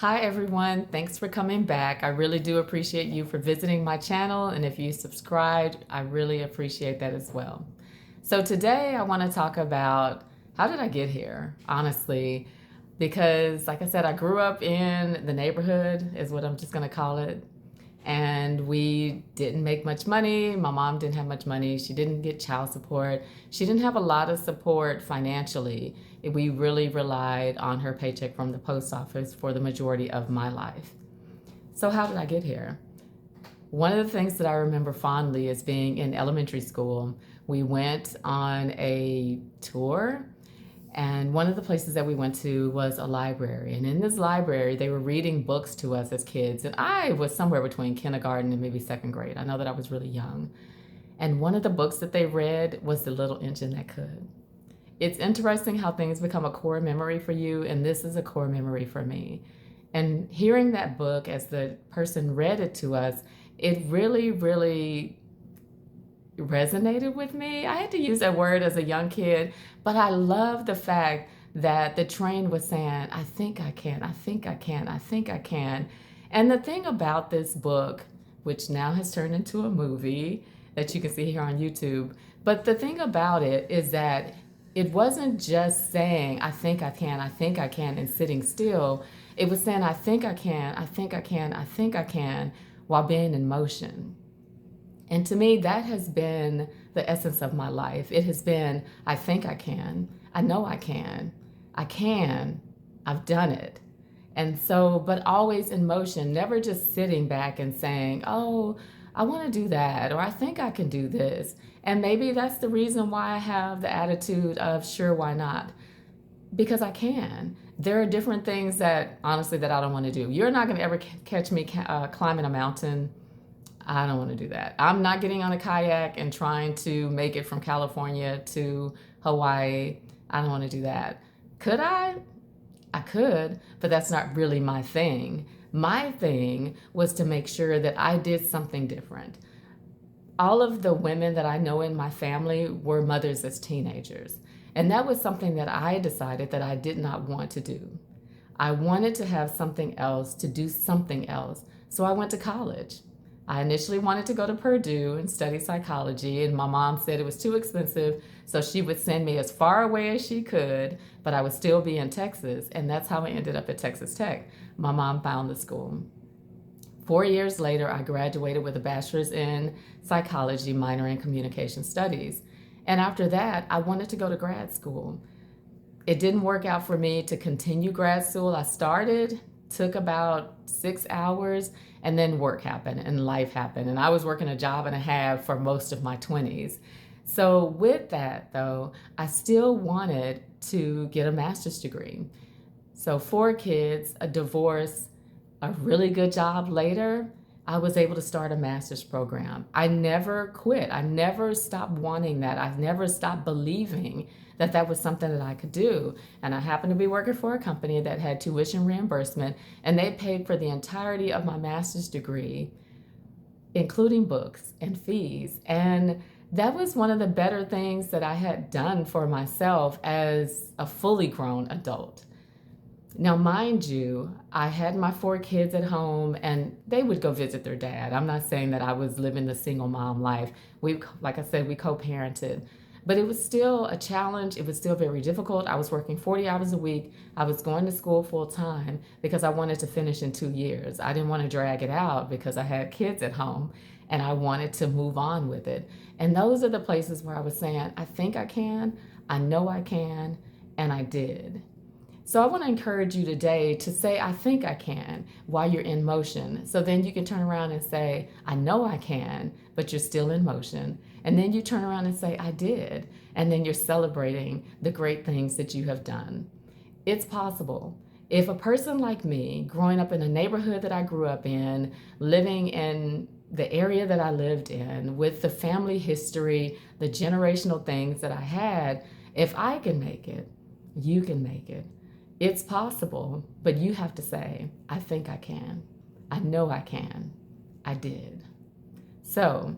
Hi everyone, thanks for coming back. I really do appreciate you for visiting my channel, and if you subscribed, I really appreciate that as well. So today I want to talk about how did I get here, honestly, because like I said, I grew up in the neighborhood is what I'm just going to call it. And we didn't make much money. My mom didn't have much money. She didn't get child support. She didn't have a lot of support financially. We really relied on her paycheck from the post office for the majority of my life. So, how did I get here? One of the things that I remember fondly is being in elementary school. We went on a tour, and one of the places that we went to was a library. And in this library, they were reading books to us as kids. And I was somewhere between kindergarten and maybe second grade. I know that I was really young. And one of the books that they read was The Little Engine That Could. It's interesting how things become a core memory for you, and this is a core memory for me. And hearing that book as the person read it to us, it really, really resonated with me. I had to use that word as a young kid, but I love the fact that the train was saying, I think I can, I think I can, I think I can. And the thing about this book, which now has turned into a movie that you can see here on YouTube, but the thing about it is that it wasn't just saying, I think I think I can, and sitting still. It was saying, I think I can, I think I can, I think I can, while being in motion. And to me, that has been the essence of my life. It has been, I think I can, I know I can, I've done it. And so, but always in motion, never just sitting back and saying, oh, I want to do that, or I think I can do this. And maybe that's the reason why I have the attitude of, sure, why not? Because I can. There are different things that, honestly, that I don't want to do. You're not going to ever catch me climbing a mountain. I don't want to do that. I'm not getting on a kayak and trying to make it from California to Hawaii. I don't want to do that. Could I? I could, but that's not really my thing. My thing was to make sure that I did something different. All of the women that I know in my family were mothers as teenagers. And that was something that I decided that I did not want to do. I wanted to have something else, to do something else. So I went to college. I initially wanted to go to Purdue and study psychology, and my mom said it was too expensive, so she would send me as far away as she could, but I would still be in Texas, and that's how I ended up at Texas Tech. My mom found the school. 4 years later, I graduated with a bachelor's in psychology, minor in communication studies. And after that, I wanted to go to grad school. It didn't work out for me to continue grad school. I started, took about 6 hours, and then work happened and life happened. And I was working a job and a half for most of my 20s. So with that, though, I still wanted to get a master's degree. So 4 kids, a divorce, a really good job later, I was able to start a master's program. I never quit. I never stopped wanting that. I never stopped believing that that was something that I could do. And I happened to be working for a company that had tuition reimbursement, and they paid for the entirety of my master's degree, including books and fees. And that was one of the better things that I had done for myself as a fully grown adult. Now, mind you, I had my 4 kids at home and they would go visit their dad. I'm not saying that I was living the single mom life. Like I said, we co-parented. But it was still a challenge. It was still very difficult. I was working 40 hours a week. I was going to school full time because I wanted to finish in 2 years. I didn't want to drag it out because I had kids at home and I wanted to move on with it. And those are the places where I was saying, I think I can, I know I can, and I did. So I want to encourage you today to say, I think I can, while you're in motion. So then you can turn around and say, I know I can, but you're still in motion. And then you turn around and say, I did. And then you're celebrating the great things that you have done. It's possible. If a person like me, growing up in the neighborhood that I grew up in, living in the area that I lived in, with the family history, the generational things that I had, if I can make it, you can make it. It's possible, but you have to say, I think I can. I know I can. I did. So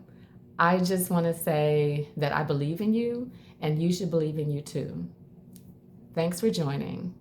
I just want to say that I believe in you, and you should believe in you too. Thanks for joining.